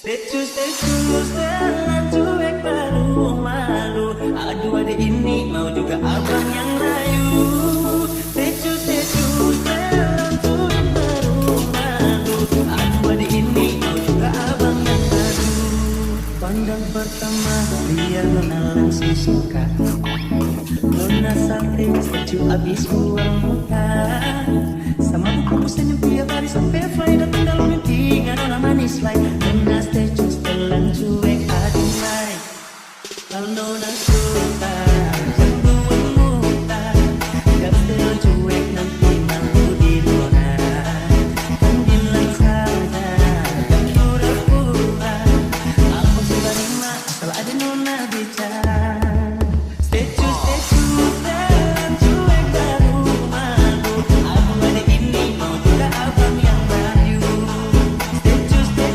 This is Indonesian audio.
Stay jalan cuek baru malu. Aduh adek ini mau juga abang yang rayu. Stay jalan cuek baru malu. Aduh adek ini mau juga abang yang baru. Pandang pertama biar nona langsung suka. Nona sampai setuju abis buang muka. Sama buku senyum tiap hari sampai fly datang dalam mimpi. Nona manis like Nona stay just telanjur.